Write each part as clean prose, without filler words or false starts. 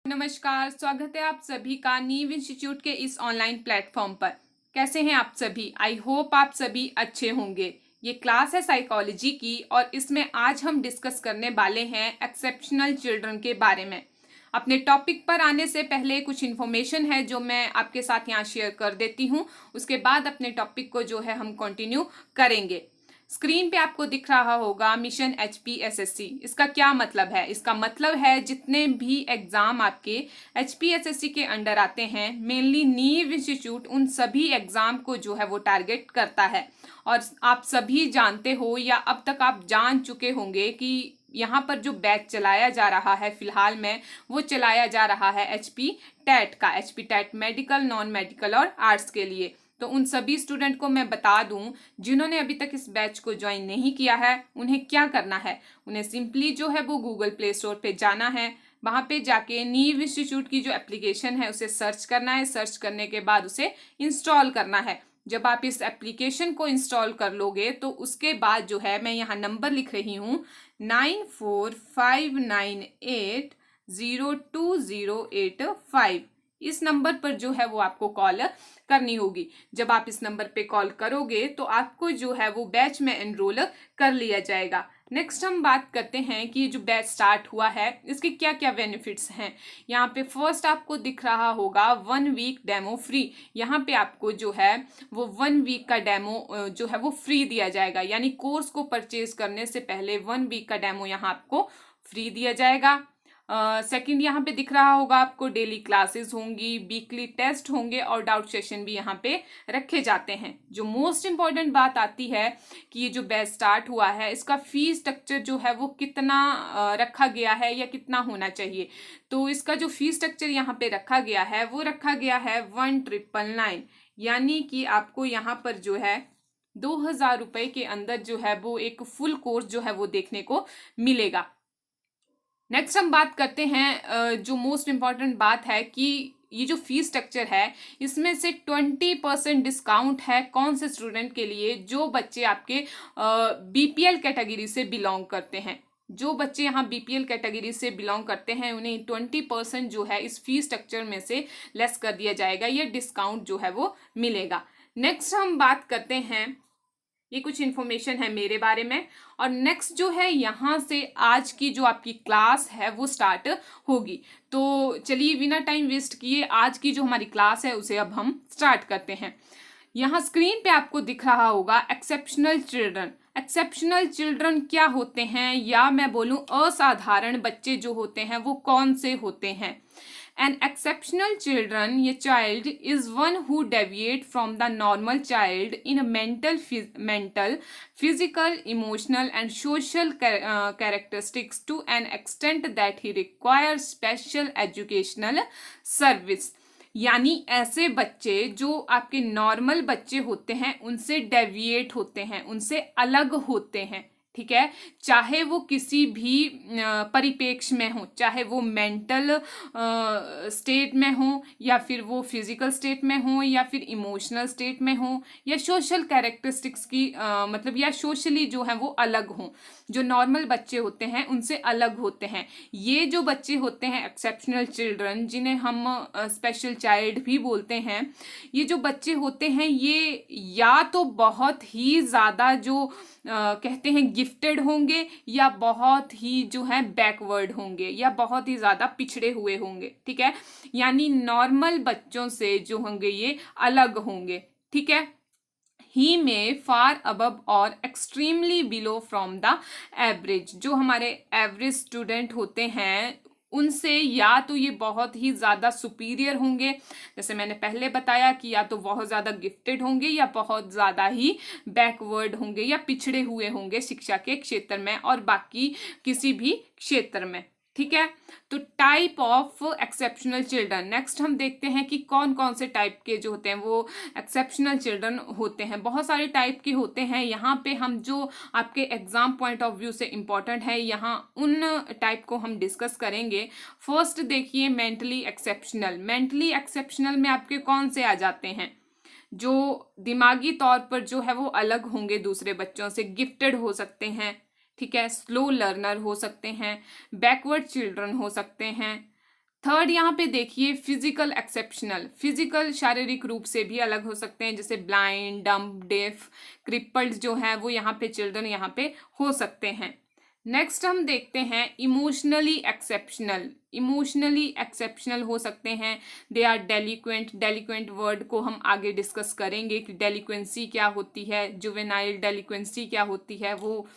नमस्कार, स्वागत है आप सभी का नीव इंस्टीट्यूट के इस ऑनलाइन प्लेटफॉर्म पर। कैसे हैं आप सभी? आई होप आप सभी अच्छे होंगे। ये क्लास है साइकोलॉजी की और इसमें आज हम डिस्कस करने वाले हैं एक्सेप्शनल चिल्ड्रन के बारे में। अपने टॉपिक पर आने से पहले कुछ इन्फॉर्मेशन है जो मैं आपके साथ यहाँ शेयर कर देती हूँ। उसके बाद अपने टॉपिक को जो है हम कंटिन्यू करेंगे। स्क्रीन पे आपको दिख रहा होगा मिशन HPSSC। इसका क्या मतलब है? इसका मतलब है जितने भी एग्जाम आपके HPSSC के अंडर आते हैं, मेनली नीव इंस्टीट्यूट उन सभी एग्जाम को जो है वो टारगेट करता है। और आप सभी जानते हो या अब तक आप जान चुके होंगे कि यहाँ पर जो बैच चलाया जा रहा है फिलहाल में, वो चलाया जा रहा है HP टैट का। HP TET medical, non medical और आर्ट्स के लिए। तो उन सभी स्टूडेंट को मैं बता दूं जिन्होंने अभी तक इस बैच को ज्वाइन नहीं किया है, उन्हें क्या करना है। उन्हें सिंपली जो है वो गूगल प्ले स्टोर पे जाना है। वहां पे जाके नीव इंस्टीट्यूट की जो एप्लीकेशन है उसे सर्च करना है। सर्च करने के बाद उसे इंस्टॉल करना है। जब आप इस एप्लीकेशन को इंस्टॉल कर लोगे तो उसके बाद जो है, मैं यहाँ नंबर लिख रही हूँ 9459802085। इस नंबर पर जो है वो आपको कॉल करनी होगी। जब आप इस नंबर पे कॉल करोगे तो आपको जो है वो बैच में एनरोल कर लिया जाएगा। नेक्स्ट हम बात करते हैं कि जो बैच स्टार्ट हुआ है इसके क्या क्या बेनिफिट्स हैं। यहाँ पे फर्स्ट आपको दिख रहा होगा 1 वीक डेमो फ्री। यहाँ पे आपको जो है वो 1 वीक का डेमो जो है वो फ्री दिया जाएगा। यानी कोर्स को परचेज करने से पहले 1 वीक का डेमो यहाँ आपको फ्री दिया जाएगा। सेकंड यहाँ पे दिख रहा होगा आपको डेली क्लासेस होंगी, वीकली टेस्ट होंगे और डाउट सेशन भी यहाँ पे रखे जाते हैं। जो मोस्ट इम्पॉर्टेंट बात आती है कि ये जो बैच स्टार्ट हुआ है इसका फी स्ट्रक्चर जो है वो कितना रखा गया है या कितना होना चाहिए। तो इसका जो फी स्ट्रक्चर यहाँ पे रखा गया है वो रखा गया है 1999। यानी कि आपको यहाँ पर जो है 2000 रुपए के अंदर जो है वो एक फुल कोर्स जो है वो देखने को मिलेगा। नेक्स्ट हम बात करते हैं जो मोस्ट इम्पॉर्टेंट बात है कि ये जो फीस स्ट्रक्चर है इसमें से 20% डिस्काउंट है कौन से स्टूडेंट के लिए? जो बच्चे आपके BPL कैटेगरी से बिलोंग करते हैं। जो बच्चे यहाँ BPL कैटेगरी से बिलोंग करते हैं उन्हें 20% जो है इस फीस स्ट्रक्चर में से लेस कर दिया जाएगा। ये डिस्काउंट जो है वो मिलेगा। नेक्स्ट हम बात करते हैं, ये कुछ इन्फॉर्मेशन है मेरे बारे में। और नेक्स्ट जो है यहाँ से आज की जो आपकी क्लास है वो स्टार्ट होगी। तो चलिए बिना टाइम वेस्ट किए आज की जो हमारी क्लास है उसे अब हम स्टार्ट करते हैं। यहाँ स्क्रीन पे आपको दिख रहा होगा एक्सेप्शनल चिल्ड्रन। एक्सेप्शनल चिल्ड्रन क्या होते हैं, या मैं बोलूँ असाधारण बच्चे जो होते हैं वो कौन से होते हैं? An exceptional children, a child is one who deviate from the normal child in a mental, physical, emotional and social characteristics to an extent that he requires special educational service। यानी ऐसे बच्चे जो आपके नॉर्मल बच्चे होते हैं उनसे deviate होते हैं, उनसे अलग होते हैं। ठीक है, चाहे वो किसी भी परिपेक्ष में हो, चाहे वो मेंटल स्टेट में हो या फिर वो फिजिकल स्टेट में हो या फिर इमोशनल स्टेट में हो या सोशल कैरेक्टरिस्टिक्स की मतलब या सोशली जो है वो अलग हो। जो नॉर्मल बच्चे होते हैं उनसे अलग होते हैं। ये जो बच्चे होते हैं एक्सेप्शनल चिल्ड्रन, जिन्हें हम स्पेशल चाइल्ड भी बोलते हैं, ये जो बच्चे होते हैं ये या तो बहुत ही ज़्यादा जो कहते हैं गिफ्टेड होंगे या बहुत ही जो है बैकवर्ड होंगे या बहुत ही ज़्यादा पिछड़े हुए होंगे। ठीक है, यानी नॉर्मल बच्चों से जो होंगे ये अलग होंगे। ठीक है, ही में फार अबव और extremely below from the average. जो हमारे एवरेज स्टूडेंट होते हैं उनसे या तो ये बहुत ही ज़्यादा सुपीरियर होंगे, जैसे मैंने पहले बताया कि या तो बहुत ज़्यादा गिफ्टेड होंगे या बहुत ज़्यादा ही बैकवर्ड होंगे या पिछड़े हुए होंगे शिक्षा के क्षेत्र में और बाकी किसी भी क्षेत्र में। ठीक है, तो type of exceptional children. Next हम देखते हैं कि कौन कौन से टाइप के जो होते हैं वो एक्सेप्शनल चिल्ड्रन होते हैं। बहुत सारे टाइप के होते हैं। यहाँ पे हम जो आपके एग्जाम पॉइंट ऑफ व्यू से इम्पॉर्टेंट है यहाँ उन टाइप को हम डिस्कस करेंगे। फर्स्ट देखिए मेंटली एक्सेप्शनल। मेंटली एक्सेप्शनल में आपके कौन से आ जाते हैं? जो दिमागी तौर पर जो है वो अलग होंगे दूसरे बच्चों से, गिफ्टेड हो सकते हैं। ठीक है, स्लो लर्नर हो सकते हैं, बैकवर्ड चिल्ड्रन हो सकते हैं, थर्ड यहाँ पे देखिए फिजिकल एक्सेप्शनल, फिजिकल शारीरिक रूप से भी अलग हो सकते हैं, जैसे ब्लाइंड, डम्ब, डेफ, क्रिपल्ड जो है वो यहाँ पे चिल्ड्रन यहाँ पे हो सकते हैं। नेक्स्ट हम देखते हैं इमोशनली एक्सेप्शनल, इमोशनली एक्सेप्शनल हो सकते हैं, they are delinquent, delinquent word को हम आगे डिस्कस करेंगे कि डेलिक्वेंसी क्या होती है, जुवेनाइल डेलिक्वेंसी क्या होती है, वो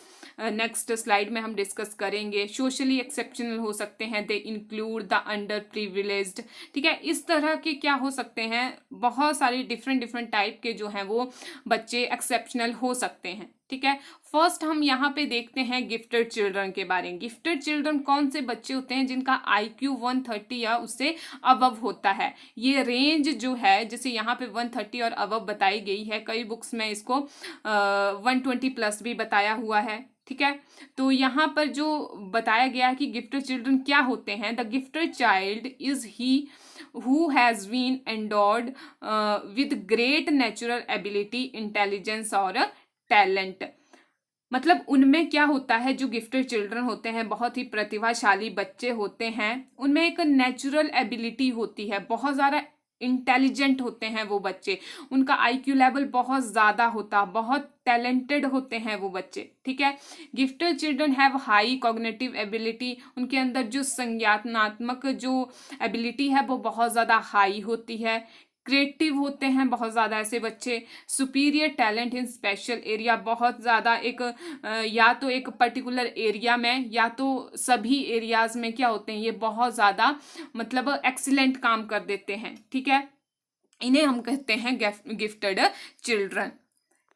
नेक्स्ट स्लाइड में हम डिस्कस करेंगे। सोशली एक्सेप्शनल हो सकते हैं, they include the under privileged, ठीक है। इस तरह के क्या हो सकते हैं, बहुत सारे डिफरेंट डिफरेंट टाइप के जो हैं वो बच्चे एक्सेप्शनल हो सकते हैं, ठीक है। फर्स्ट हम यहाँ पे देखते हैं गिफ्टेड चिल्ड्रन के बारे में। गिफ्टेड चिल्ड्रन कौन से बच्चे होते हैं जिनका IQ 130 या उससे अबव होता है। ये रेंज जो है जैसे यहाँ पे 130 और अबव बताई गई है, कई बुक्स में इसको 120 प्लस भी बताया हुआ है, ठीक है। तो यहाँ पर जो बताया गया है कि गिफ्टेड चिल्ड्रन क्या होते हैं, the gifted child is he who has been endowed with great natural ability, intelligence और टैलेंट। मतलब उनमें क्या होता है, जो गिफ्टेड चिल्ड्रन होते हैं, बहुत ही प्रतिभाशाली बच्चे होते हैं, उनमें एक नेचुरल एबिलिटी होती है, बहुत ज़्यादा इंटेलिजेंट होते हैं वो बच्चे, उनका IQ लेवल बहुत ज़्यादा होता, बहुत टैलेंटेड होते हैं वो बच्चे, ठीक है। Gifted children have high cognitive ability, उनके अंदर जो संज्ञानात्मक जो एबिलिटी है वो बहुत ज़्यादा हाई होती है। क्रिएटिव होते हैं बहुत ज़्यादा ऐसे बच्चे। Superior talent in special area, बहुत ज़्यादा एक या तो एक पर्टिकुलर एरिया में या तो सभी एरियाज में क्या होते हैं, ये बहुत ज़्यादा मतलब एक्सीलेंट काम कर देते हैं, ठीक है। इन्हें हम कहते हैं गिफ्टेड चिल्ड्रन।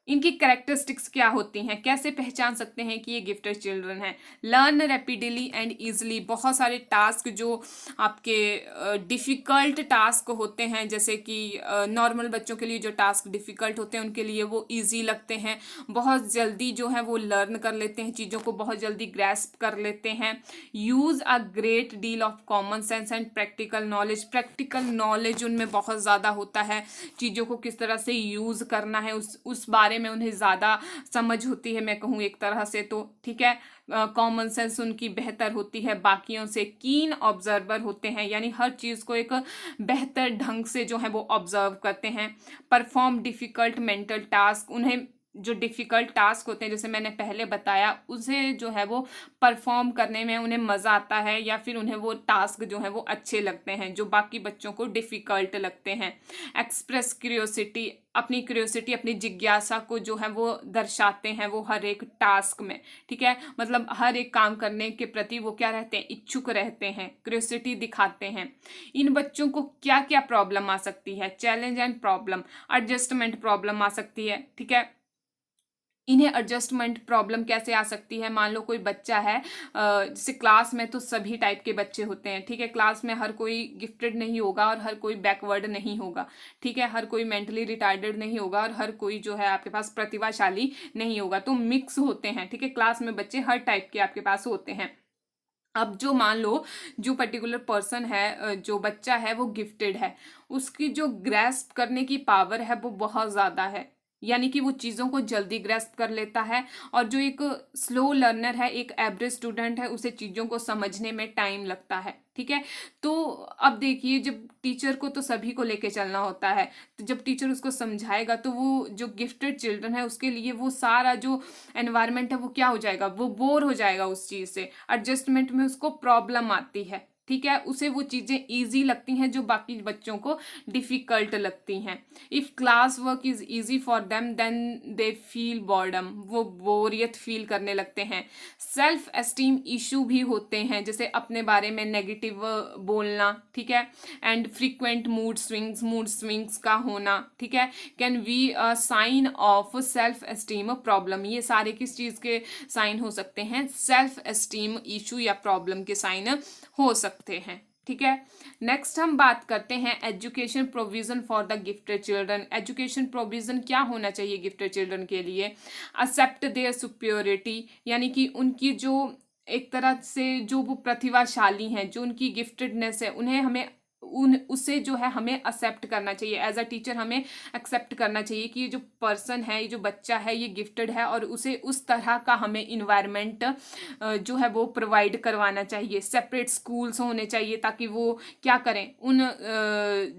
इनकी कैरेक्टरिस्टिक्स क्या होती हैं, कैसे पहचान सकते हैं कि ये गिफ्टेड चिल्ड्रन हैं। लर्न रैपिडली एंड ईजिली, बहुत सारे टास्क जो आपके डिफ़िकल्ट टास्क होते हैं, जैसे कि नॉर्मल बच्चों के लिए जो टास्क डिफ़िकल्ट होते हैं उनके लिए वो ईजी लगते हैं, बहुत जल्दी जो है वो लर्न कर लेते हैं, चीज़ों को बहुत जल्दी ग्रैस्प कर लेते हैं। Use a great deal of common sense and practical knowledge, practical knowledge उनमें बहुत ज़्यादा होता है, चीज़ों को किस तरह से यूज़ करना है उस बारे में उन्हें ज़्यादा समझ होती है, मैं कहूँ एक तरह से तो, ठीक है। कॉमन सेंस उनकी बेहतर होती है बाकियों से। कीन ऑब्जर्वर होते हैं, यानी हर चीज़ को एक बेहतर ढंग से जो है वो ऑब्जर्व करते हैं। परफॉर्म डिफ़िकल्ट मेंटल टास्क, उन्हें जो डिफ़िकल्ट टास्क होते हैं जैसे मैंने पहले बताया उसे जो है वो परफॉर्म करने में उन्हें मज़ा आता है, या फिर उन्हें वो टास्क जो है वो अच्छे लगते हैं जो बाकी बच्चों को डिफ़िकल्ट लगते हैं। एक्सप्रेस क्यूरियोसिटी, अपनी क्यूरियोसिटी, अपनी जिज्ञासा को जो है वो दर्शाते हैं वो हर एक टास्क में, ठीक है। मतलब हर एक काम करने के प्रति वो क्या रहते हैं, इच्छुक रहते हैं, क्यूरियोसिटी दिखाते हैं। इन बच्चों को क्या क्या प्रॉब्लम आ सकती है, challenge and problem, adjustment problem आ सकती है, ठीक है। इन्हें एडजस्टमेंट प्रॉब्लम कैसे आ सकती है, मान लो कोई बच्चा है जैसे क्लास में तो सभी टाइप के बच्चे होते हैं, ठीक है। क्लास में हर कोई गिफ्टेड नहीं होगा और हर कोई बैकवर्ड नहीं होगा, ठीक है। हर कोई मेंटली रिटार्डेड नहीं होगा और हर कोई जो है आपके पास प्रतिभाशाली नहीं होगा, तो मिक्स होते हैं, ठीक है। क्लास में बच्चे हर टाइप के आपके पास होते हैं। अब जो मान लो जो पर्टिकुलर पर्सन है, जो बच्चा है वो गिफ्टेड है, उसकी जो ग्रैस्प करने की पावर है वो बहुत ज़्यादा है, यानी कि वो चीज़ों को जल्दी ग्रैस्प कर लेता है। और जो एक स्लो लर्नर है, एक एवरेज स्टूडेंट है, उसे चीज़ों को समझने में टाइम लगता है, ठीक है। तो अब देखिए जब टीचर को तो सभी को लेके चलना होता है, तो जब टीचर उसको समझाएगा तो वो जो गिफ्टेड चिल्ड्रन है उसके लिए वो सारा जो एनवायरनमेंट है वो क्या हो जाएगा, वो बोर हो जाएगा उस चीज़ से, एडजस्टमेंट में उसको प्रॉब्लम आती है, ठीक है। उसे वो चीज़ें ईजी लगती हैं जो बाकी बच्चों को डिफ़िकल्ट लगती हैं। If class work is easy for them then they feel boredom, वो बोरियत फील करने लगते हैं। सेल्फ एस्टीम इशू भी होते हैं, जैसे अपने बारे में नेगेटिव बोलना, ठीक है। एंड फ्रीक्वेंट मूड स्विंग्स का होना, ठीक है, can be a sign of self esteem problem. ये सारे किस चीज़ के साइन हो सकते हैं, सेल्फ एस्टीम इशू या प्रॉब्लम के साइन हो सकते हैं, ठीक है। नेक्स्ट हम बात करते हैं education provision for the gifted children. Education provision क्या होना चाहिए गिफ्टेड चिल्ड्रन के लिए। एक्सेप्ट देयर सुप्योरिटी, यानी कि उनकी जो एक तरह से जो वो प्रतिभाशाली हैं, जो उनकी गिफ्टेडनेस है, उन्हें हमें उसे जो है हमें एक्सेप्ट करना चाहिए। एज अ टीचर हमें एक्सेप्ट करना चाहिए कि ये जो पर्सन है, ये जो बच्चा है, ये गिफ्टेड है, और उसे उस तरह का हमें इन्वायरमेंट जो है वो प्रोवाइड करवाना चाहिए। सेपरेट स्कूल्स होने चाहिए ताकि वो क्या करें, उन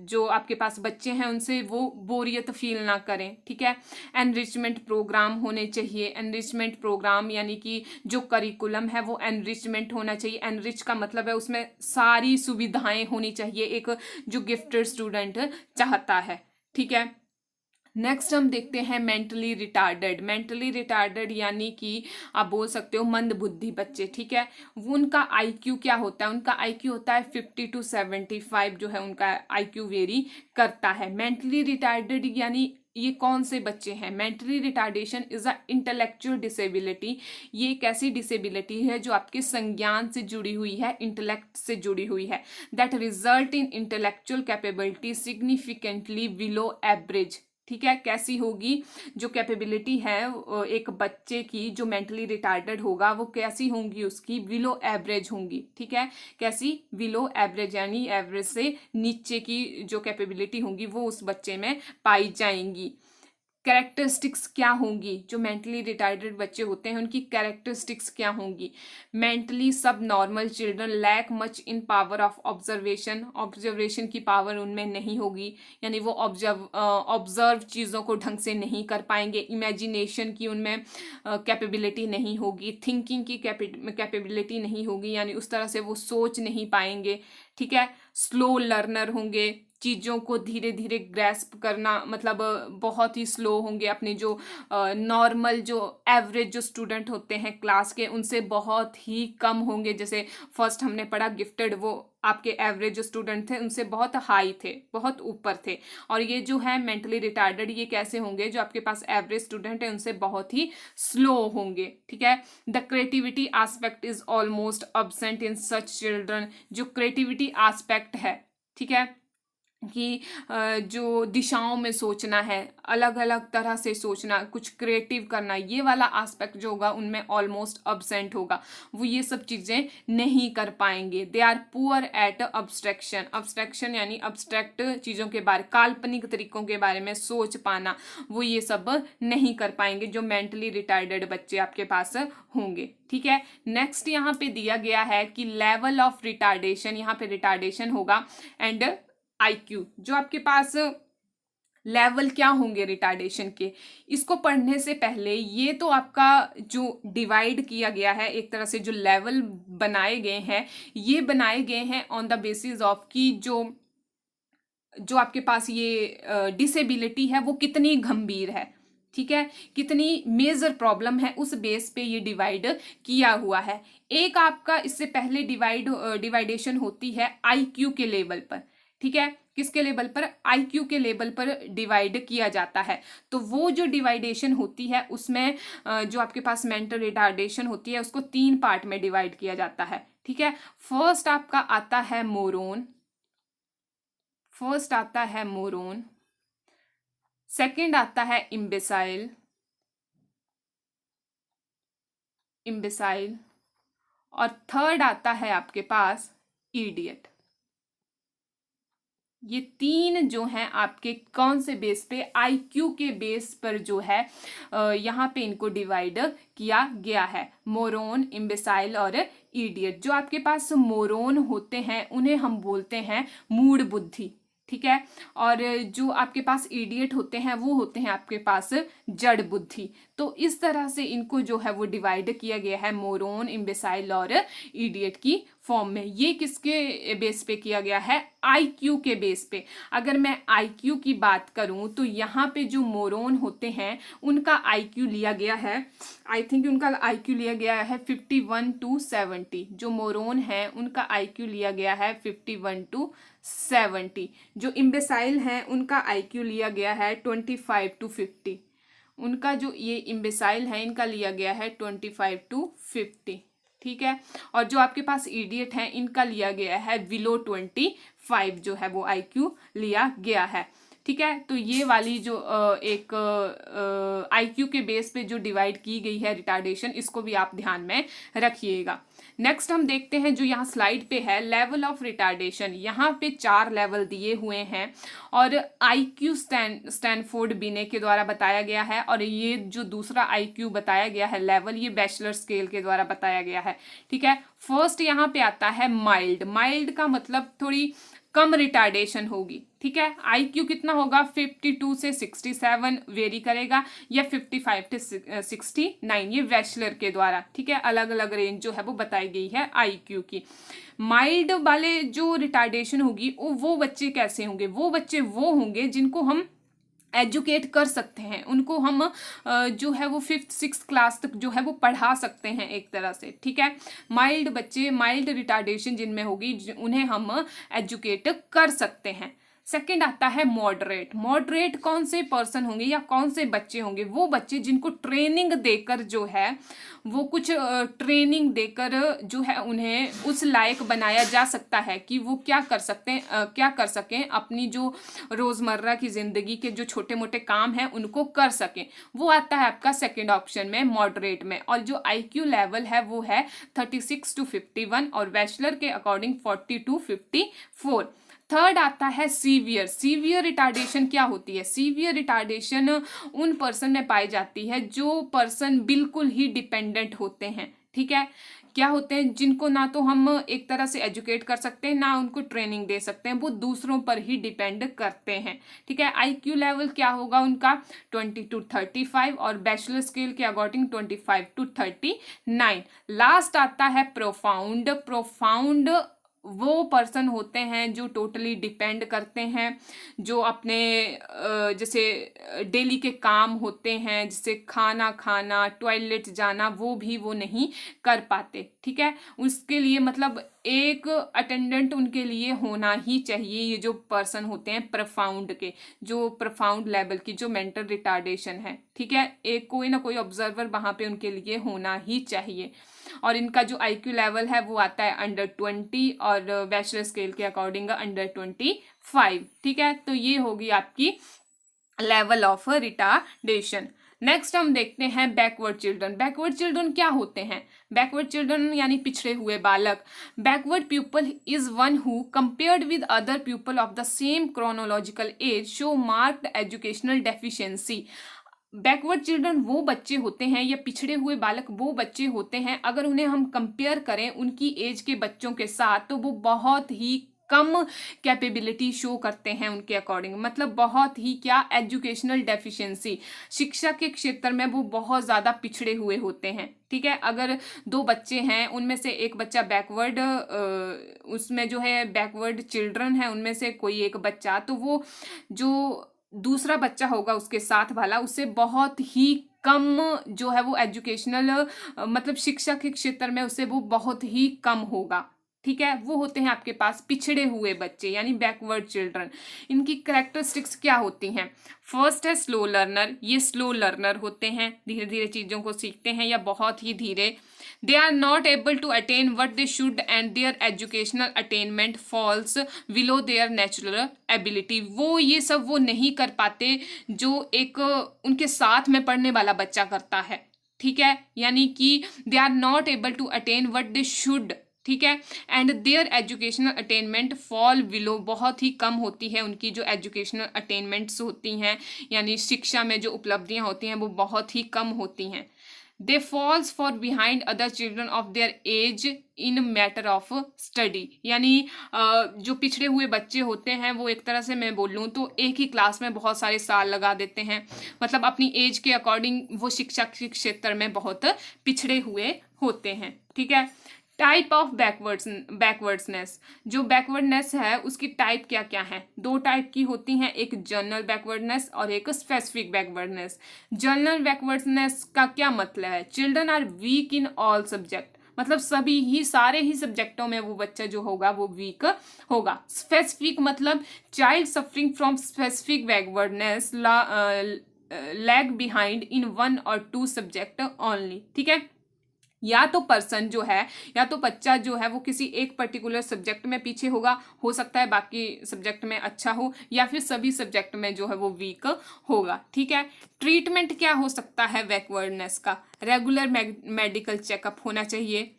जो आपके पास बच्चे हैं उनसे वो बोरियत फील ना करें। ठीक है, एनरिचमेंट प्रोग्राम होने चाहिए। एनरिचमेंट प्रोग्राम यानी कि जो करिकुलम है वो एनरिचमेंट होना चाहिए। एनरिच का मतलब है उसमें सारी सुविधाएं होनी चाहिए, एक जो गिफ्टेड स्टूडेंट चाहता है। ठीक है, नेक्स्ट हम देखते हैं मेंटली रिटार्डेड। मेंटली रिटार्डेड यानी कि आप बोल सकते हो मंद बुद्धि बच्चे। ठीक है, वो उनका आईक्यू क्या होता है, उनका आईक्यू होता है 50 to 75 जो है उनका आईक्यू वेरी करता है। मेंटली रिटार्डेड यानी ये कौन से बच्चे हैं? Mentally retardation is a intellectual disability. ये एक ऐसी डिसेबिलिटी है जो आपके संज्ञान से जुड़ी हुई है, इंटेलेक्ट से जुड़ी हुई है। That result in intellectual capability significantly below average. ठीक है, कैसी होगी जो कैपेबिलिटी है एक बच्चे की जो मेंटली रिटार्डेड होगा, वो कैसी होंगी? उसकी बिलो एवरेज होंगी। ठीक है, कैसी? बिलो एवरेज यानी एवरेज से नीचे की जो कैपेबिलिटी होंगी वो उस बच्चे में पाई जाएंगी। कैरेक्टरिस्टिक्स क्या होंगी? जो मेंटली रिटार्डेड बच्चे होते हैं उनकी कैरेक्टरिस्टिक्स क्या होंगी? Mentally subnormal children lack much in power of observation. Observation की पावर उनमें नहीं होगी, यानी वो ऑब्जर्व चीज़ों को ढंग से नहीं कर पाएंगे। इमेजिनेशन की उनमें कैपेबिलिटी नहीं होगी। थिंकिंग की कैपेबिलिटी नहीं होगी, यानी उस तरह से वो सोच नहीं पाएंगे। ठीक है, स्लो लर्नर होंगे, चीज़ों को धीरे धीरे ग्रैस्प करना, मतलब बहुत ही स्लो होंगे। अपने जो नॉर्मल जो एवरेज जो स्टूडेंट होते हैं क्लास के उनसे बहुत ही कम होंगे। जैसे फर्स्ट हमने पढ़ा गिफ्टेड, वो आपके एवरेज जो स्टूडेंट थे उनसे बहुत हाई थे, बहुत ऊपर थे। और ये जो है मेंटली रिटार्डेड, ये कैसे होंगे? जो आपके पास एवरेज स्टूडेंट है उनसे बहुत ही स्लो होंगे। ठीक है, the creativity aspect is almost absent in such children. जो क्रिएटिविटी एस्पेक्ट है, ठीक है, कि जो दिशाओं में सोचना है, अलग अलग तरह से सोचना, कुछ क्रिएटिव करना, ये वाला एस्पेक्ट जो होगा उनमें ऑलमोस्ट अब्सेंट होगा। वो ये सब चीज़ें नहीं कर पाएंगे। They are poor at abstraction. Abstraction यानी अब्स्ट्रैक्ट चीज़ों के बारे, काल्पनिक तरीकों के बारे में सोच पाना, वो ये सब नहीं कर पाएंगे जो मेंटली रिटार्डेड बच्चे आपके पास होंगे। ठीक है, नेक्स्ट यहाँ पे दिया गया है कि लेवल ऑफ रिटार्डेशन, यहाँ पे रिटार्डेशन होगा एंड आईक्यू। जो आपके पास लेवल क्या होंगे रिटार्डेशन के, इसको पढ़ने से पहले ये तो आपका जो डिवाइड किया गया है, एक तरह से जो लेवल बनाए गए हैं, ये बनाए गए हैं ऑन द बेसिस ऑफ कि जो आपके पास ये डिसेबिलिटी है वो कितनी गंभीर है। ठीक है, कितनी मेजर प्रॉब्लम है, उस बेस पे ये डिवाइड किया हुआ है। एक आपका इससे पहले डिवाइडेशन होती है आईक्यू के लेवल पर। ठीक है, किसके लेवल पर? आईक्यू के लेवल पर डिवाइड किया जाता है। तो वो जो डिवाइडेशन होती है उसमें जो आपके पास मेंटल रिटार्डेशन होती है उसको 3 पार्ट में डिवाइड किया जाता है। ठीक है, फर्स्ट आपका आता है मोरोन। फर्स्ट आता है मोरोन, सेकंड आता है इम्बेसाइल, और थर्ड आता है आपके पास इडियट। ये 3 जो हैं आपके कौन से बेस पे? आईक्यू के बेस पर जो है यहाँ पे इनको डिवाइड किया गया है, मोरोन, इम्बेसाइल और इडियट। जो आपके पास मोरोन होते हैं उन्हें हम बोलते हैं मूढ़ बुद्धि। ठीक है, और जो आपके पास इडियट होते हैं वो होते हैं आपके पास जड़ बुद्धि। तो इस तरह से इनको जो है वो डिवाइड किया गया है मोरोन, इम्बेसाइल और इडियट की फॉर्म में। ये किसके बेस पे किया गया है? आईक्यू के बेस पे। अगर मैं आईक्यू की बात करूं तो यहाँ पे जो मोरोन होते हैं उनका आईक्यू लिया गया है, आई थिंक उनका आईक्यू लिया गया है 51 to 70। जो मोरोन है उनका आईक्यू लिया गया है 51 to 70। जो इम्बेसाइल हैं उनका आईक्यू लिया गया है 25 to 50। उनका जो ये इम्बेसाइल है इनका लिया गया है 25 to 50। ठीक है, और जो आपके पास इडियट हैं इनका लिया गया है बिलो 25 जो है वो आईक्यू लिया गया है। ठीक है, तो ये वाली जो एक आईक्यू के बेस पे जो डिवाइड की गई है रिटार्डेशन, इसको भी आप ध्यान में रखिएगा। नेक्स्ट हम देखते हैं जो यहाँ स्लाइड पे है, लेवल ऑफ रिटार्डेशन। यहाँ पे 4 लेवल दिए हुए हैं और IQ स्टैनफोर्ड बिने के द्वारा बताया गया है, और ये जो दूसरा IQ बताया गया है लेवल, ये बैचलर स्केल के द्वारा बताया गया है। ठीक है, फर्स्ट यहाँ पे आता है माइल्ड। माइल्ड का मतलब थोड़ी कम रिटार्डेशन होगी। ठीक है, IQ कितना होगा, 52 से 67 वेरी करेगा, या 55 से 69, ये बैचलर के द्वारा। ठीक है, अलग अलग रेंज जो है वो बताई गई है IQ की। माइल्ड वाले जो रिटार्डेशन होगी वो बच्चे कैसे होंगे, वो बच्चे वो होंगे जिनको हम एजुकेट कर सकते हैं, उनको हम जो है वो 5th 6th क्लास तक जो है वो पढ़ा सकते हैं एक तरह से। ठीक है, माइल्ड बच्चे, माइल्ड रिटार्डेशन जिनमें होगी उन्हें हम एजुकेट कर सकते हैं। सेकंड आता है मॉडरेट। मॉडरेट कौन से पर्सन होंगे या कौन से बच्चे होंगे, वो बच्चे जिनको ट्रेनिंग देकर जो है वो कुछ ट्रेनिंग देकर जो है उन्हें उस लायक बनाया जा सकता है कि वो क्या कर सकते हैं, क्या कर सकें, अपनी जो रोज़मर्रा की ज़िंदगी के जो छोटे मोटे काम हैं उनको कर सकें। वो आता है आपका सेकंड ऑप्शन में, मॉडरेट में। और जो IQ लेवल है वो है 36 to 51 और बैचलर के अकॉर्डिंग 40 to 54। थर्ड आता है सीवियर। सीवियर रिटार्डेशन क्या होती है, सीवियर रिटार्डेशन उन पर्सन में पाई जाती है जो पर्सन बिल्कुल ही डिपेंडेंट होते हैं। ठीक है, क्या होते हैं, जिनको ना तो हम एक तरह से एजुकेट कर सकते हैं ना उनको ट्रेनिंग दे सकते हैं, वो दूसरों पर ही डिपेंड करते हैं। ठीक है, IQ लेवल क्या होगा उनका 20 to 35 और बैचलर स्केल के अकॉर्डिंग 25 to 39। लास्ट आता है प्रोफाउंड। प्रोफाउंड वो पर्सन होते हैं जो टोटली डिपेंड करते हैं, जो अपने जैसे डेली के काम होते हैं, जैसे खाना खाना, टॉयलेट जाना, वो भी वो नहीं कर पाते। ठीक है, उसके लिए मतलब एक अटेंडेंट उनके लिए होना ही चाहिए। ये जो पर्सन होते हैं प्रोफाउंड के, जो प्रोफाउंड लेवल की जो मेंटल रिटार्डेशन है, ठीक है, एक कोई ना कोई ऑब्जर्वर वहाँ पे उनके लिए होना ही चाहिए। और इनका जो IQ लेवल है वो आता है अंडर 20 और बैचलर स्केल के अकॉर्डिंग अंडर 25। ठीक है, तो ये होगी आपकी लेवल ऑफ रिटार्डेशन। नेक्स्ट हम देखते हैं बैकवर्ड चिल्ड्रन। बैकवर्ड चिल्ड्रन क्या होते हैं, बैकवर्ड चिल्ड्रन यानी पिछड़े हुए बालक। Backward people is one who compared with other people of the same chronological age show marked educational deficiency. Backward children वो बच्चे होते हैं या पिछड़े हुए बालक वो बच्चे होते हैं, अगर उन्हें हम कंपेयर करें उनकी एज के बच्चों के साथ तो वो बहुत ही कम कैपेबिलिटी शो करते हैं उनके अकॉर्डिंग, मतलब बहुत ही क्या, एजुकेशनल डेफिशिएंसी, शिक्षा के क्षेत्र में वो बहुत ज़्यादा पिछड़े हुए होते हैं। ठीक है, अगर 2 बच्चे हैं उनमें से एक बच्चा बैकवर्ड, उसमें जो है बैकवर्ड चिल्ड्रन है उनमें से कोई एक बच्चा, तो वो जो दूसरा बच्चा होगा उसके साथ वाला, उससे बहुत ही कम जो है वो एजुकेशनल मतलब शिक्षा के क्षेत्र में उससे वो बहुत ही कम होगा। ठीक है, वो होते हैं आपके पास पिछड़े हुए बच्चे यानी बैकवर्ड चिल्ड्रन। इनकी कैरेक्टरिस्टिक्स क्या होती हैं, फर्स्ट है स्लो लर्नर। ये स्लो लर्नर होते हैं, धीरे धीरे चीज़ों को सीखते हैं या बहुत ही धीरे। They are not able to attain what they should and their educational attainment falls below their natural ability. वो ये सब वो नहीं कर पाते जो एक उनके साथ में पढ़ने वाला बच्चा करता है। ठीक है, यानी कि they are not able to attain what they should, ठीक है, and their educational attainment fall below, बहुत ही कम होती है उनकी जो एजुकेशनल अटेनमेंट्स होती हैं, यानी शिक्षा में जो उपलब्धियां होती हैं वो बहुत ही कम होती हैं। They falls far behind other children of their age in matter of study, यानी जो पिछड़े हुए बच्चे होते हैं वो एक तरह से मैं बोलूँ तो एक ही क्लास में बहुत सारे साल लगा देते हैं, मतलब अपनी एज के अकॉर्डिंग वो शिक्षा के क्षेत्र में बहुत पिछड़े हुए होते हैं। ठीक है, टाइप ऑफ बैकवर्ड्सनेस, जो बैकवर्डनेस है उसकी टाइप क्या क्या है, 2 टाइप की होती हैं, एक जनरल बैकवर्डनेस और एक स्पेसिफिक बैकवर्डनेस। जनरल बैकवर्डनेस का क्या मतलब है, children are weak in all subject, मतलब सभी ही सारे ही सब्जेक्टों में वो बच्चा जो होगा वो वीक होगा। स्पेसिफिक मतलब child suffering from specific backwardness lag behind in 1 or 2 subject only. ठीक है, या तो पर्सन जो है या तो बच्चा जो है वो किसी एक पर्टिकुलर सब्जेक्ट में पीछे होगा, हो सकता है बाकी सब्जेक्ट में अच्छा हो, या फिर सभी सब्जेक्ट में जो है वो वीक होगा। ठीक है, ट्रीटमेंट क्या हो सकता है बैकवर्डनेस का, रेगुलर मेडिकल चेकअप होना चाहिए,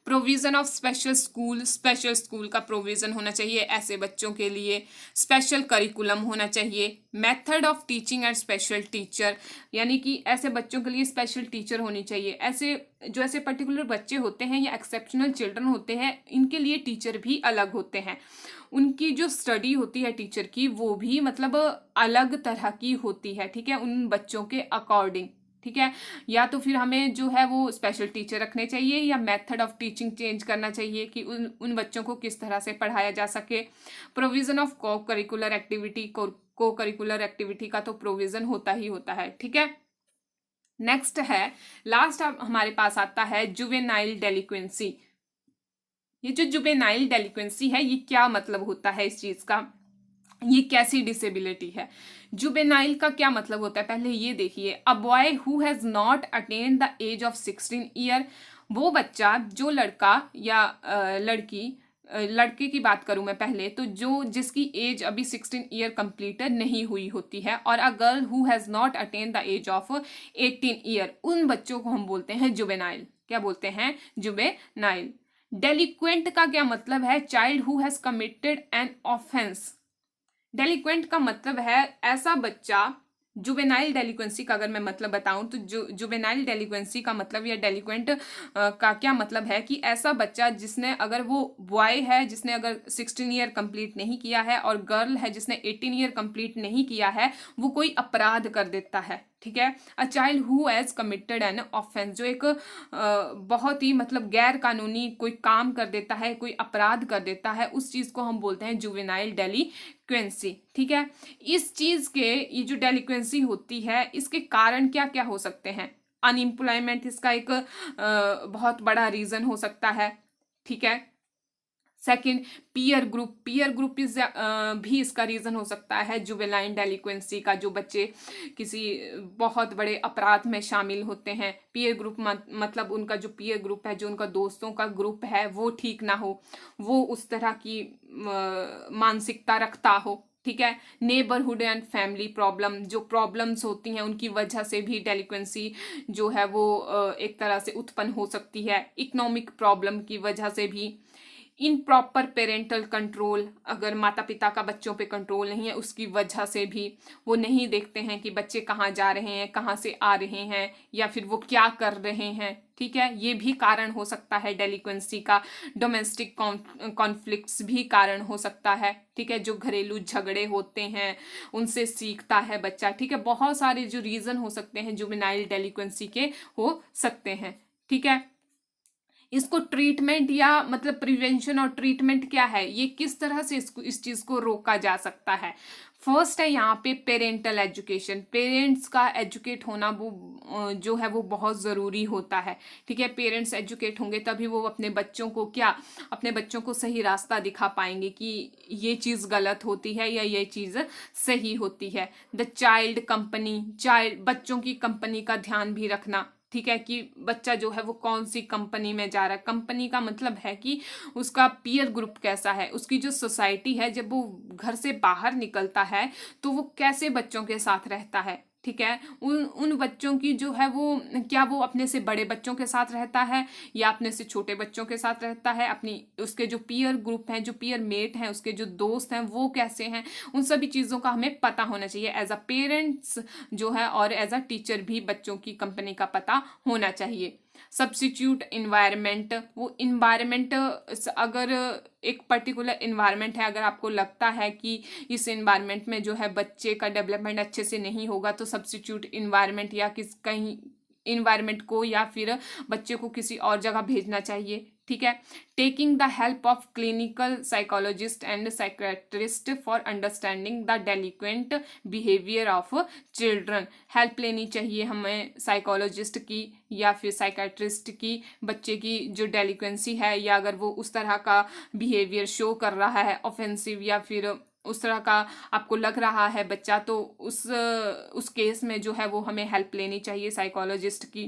प्रोविज़न ऑफ स्पेशल स्कूल का प्रोविज़न होना चाहिए ऐसे बच्चों के लिए, स्पेशल करिकुलम होना चाहिए, method of teaching and special teacher, यानी कि ऐसे बच्चों के लिए स्पेशल टीचर होनी चाहिए। ऐसे पर्टिकुलर बच्चे होते हैं या एक्सेप्शनल चिल्ड्रन होते हैं, इनके लिए टीचर भी अलग होते हैं। उनकी जो स्टडी होती है टीचर की, वो भी मतलब अलग तरह की होती है, ठीक है, उन बच्चों के अकॉर्डिंग, ठीक है। या तो फिर हमें जो है वो स्पेशल टीचर रखने चाहिए या मेथड ऑफ टीचिंग चेंज करना चाहिए कि उन बच्चों को किस तरह से पढ़ाया जा सके। प्रोविज़न ऑफ को करिकुलर एक्टिविटी का तो प्रोविज़न होता ही होता है, ठीक है। नेक्स्ट है, लास्ट हमारे पास आता है जुवेनाइल डेलिक्वेंसी। ये जो जुवेनाइल डेलिक्वेंसी है, ये क्या मतलब होता है इस चीज का, ये कैसी डिसेबिलिटी है। जुवेनाइल का क्या मतलब होता है, पहले ये देखिए। A boy who has not attend the age of 16 year, वो बच्चा, जो लड़का या लड़के की बात करूं मैं पहले, तो जिसकी एज अभी 16 ईयर कंप्लीटेड नहीं हुई होती है, और a girl who has not attain the age of 18 year, उन बच्चों को हम बोलते हैं जुवेनाइल। क्या बोलते हैं? जुवेनाइल। डेलिक्वेंट का क्या मतलब है? Child who has committed an offence. Delinquent का मतलब है ऐसा बच्चा। जुवेनाइल डेलिक्वेंसी का अगर मैं मतलब बताऊं तो जुवेनाइल डेलिक्वेंसी का मतलब या डेलिक्वेंट का क्या मतलब है कि ऐसा बच्चा जिसने, अगर वो बॉय है जिसने अगर 16 ईयर कंप्लीट नहीं किया है, और गर्ल है जिसने 18 ईयर कंप्लीट नहीं किया है, वो कोई अपराध कर देता है, ठीक है। A child who has committed an offence, जो एक बहुत ही मतलब गैर कानूनी कोई काम कर देता है, कोई अपराध कर देता है, उस चीज को हम बोलते हैं जुवेनाइल डेलिक्वेंसी, ठीक है। इस चीज के, ये जो डेलिक्वेंसी होती है, इसके कारण क्या क्या हो सकते हैं? अनएम्प्लॉयमेंट इसका एक बहुत बड़ा रीजन हो सकता है, ठीक है। सेकंड, पीयर ग्रुप इज भी इसका रीजन हो सकता है जुवेनाइल डेलिक्वेंसी का। जो बच्चे किसी बहुत बड़े अपराध में शामिल होते हैं, पीयर ग्रुप मतलब उनका जो पीयर ग्रुप है, जो उनका दोस्तों का ग्रुप है, वो ठीक ना हो, वो उस तरह की मानसिकता रखता हो, ठीक है। नेबरहुड एंड फैमिली प्रॉब्लम, जो प्रॉब्लम्स होती हैं उनकी वजह से भी डेलिक्वेंसी जो है वो एक तरह से उत्पन्न हो सकती है। इकोनॉमिक प्रॉब्लम की वजह से भी। इन प्रॉपर पेरेंटल कंट्रोल, अगर माता पिता का बच्चों पे कंट्रोल नहीं है, उसकी वजह से भी वो नहीं देखते हैं कि बच्चे कहाँ जा रहे हैं, कहाँ से आ रहे हैं, या फिर वो क्या कर रहे हैं, ठीक है, ये भी कारण हो सकता है डेलिक्वेंसी का। डोमेस्टिक कॉन्फ्लिक्ट्स भी कारण हो सकता है, ठीक है, जो घरेलू झगड़े होते हैं उनसे सीखता है बच्चा, ठीक है। बहुत सारे जो रीजन हो सकते हैं जुवेनाइल डेलिक्वेंसी के हो सकते हैं, ठीक है। इसको ट्रीटमेंट या मतलब प्रिवेंशन और ट्रीटमेंट क्या है, ये किस तरह से इस चीज को रोका जा सकता है? फर्स्ट है यहाँ पे पेरेंटल एजुकेशन। पेरेंट्स का एजुकेट होना वो जो है वो बहुत ज़रूरी होता है, ठीक है। पेरेंट्स एजुकेट होंगे तभी वो अपने बच्चों को सही रास्ता दिखा पाएंगे कि ये चीज़ गलत होती है या ये चीज़ सही होती है। द बच्चों की कंपनी का ध्यान भी रखना, ठीक है, कि बच्चा जो है वो कौन सी कंपनी में जा रहा है। कंपनी का मतलब है कि उसका पीयर ग्रुप कैसा है, उसकी जो सोसाइटी है, जब वो घर से बाहर निकलता है तो वो कैसे बच्चों के साथ रहता है, ठीक है। उन बच्चों की जो है वो, क्या वो अपने से बड़े बच्चों के साथ रहता है या अपने से छोटे बच्चों के साथ रहता है, उसके जो पीयर ग्रुप हैं, जो पीयर मेट हैं, उसके जो दोस्त हैं, वो कैसे हैं, उन सभी चीज़ों का हमें पता होना चाहिए एज अ पेरेंट्स जो है, और एज अ टीचर भी बच्चों की कंपनी का पता होना चाहिए। सब्स्टिट्यूट इन्वायरमेंट, वो इन्वायरमेंट, अगर एक पर्टिकुलर इन्वायरमेंट है, अगर आपको लगता है कि इस इन्वायरमेंट में जो है बच्चे का डेवलपमेंट अच्छे से नहीं होगा, तो सब्स्टिट्यूट इन्वायरमेंट या कहीं इन्वायरमेंट को या फिर बच्चे को किसी और जगह भेजना चाहिए, ठीक है। Taking the help of clinical psychologist and psychiatrist for understanding the delinquent behaviour of children, help लेनी चाहिए हमें साइकोलॉजिस्ट की या फिर साइकेट्रिस्ट की, बच्चे की जो डेलिक्वेंसी है, या अगर वो उस तरह का बिहेवियर शो कर रहा है ऑफेंसिव, या फिर उस तरह का आपको लग रहा है बच्चा, तो उस केस में जो है वो हमें हेल्प लेनी चाहिए साइकोलॉजिस्ट की।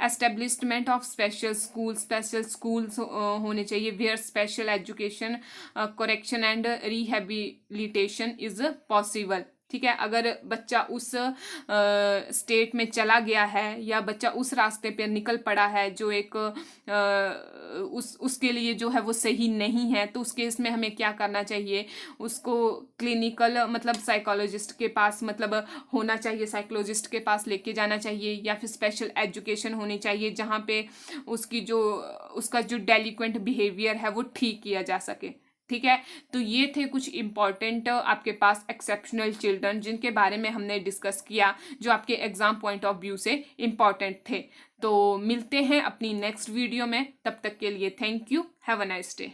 एस्टेब्लिशमेंट ऑफ स्पेशल स्कूल्स होने चाहिए where special education, correction and rehabilitation is possible, ठीक है। अगर बच्चा उस स्टेट में चला गया है या बच्चा उस रास्ते पर निकल पड़ा है जो एक उसके लिए जो है वो सही नहीं है, तो उस केस में हमें क्या करना चाहिए, उसको क्लिनिकल मतलब साइकोलॉजिस्ट के पास मतलब होना चाहिए, साइकोलॉजिस्ट के पास लेके जाना चाहिए, या फिर स्पेशल एजुकेशन होनी चाहिए जहाँ पे उसका जो डेलिक्वेंट बिहेवियर है वो ठीक किया जा सके। ठीक है, तो ये थे कुछ इम्पॉर्टेंट आपके पास एक्सेप्शनल चिल्ड्रन जिनके बारे में हमने डिस्कस किया, जो आपके एग्जाम पॉइंट ऑफ व्यू से इम्पॉर्टेंट थे। तो मिलते हैं अपनी नेक्स्ट वीडियो में, तब तक के लिए thank you, have a nice day.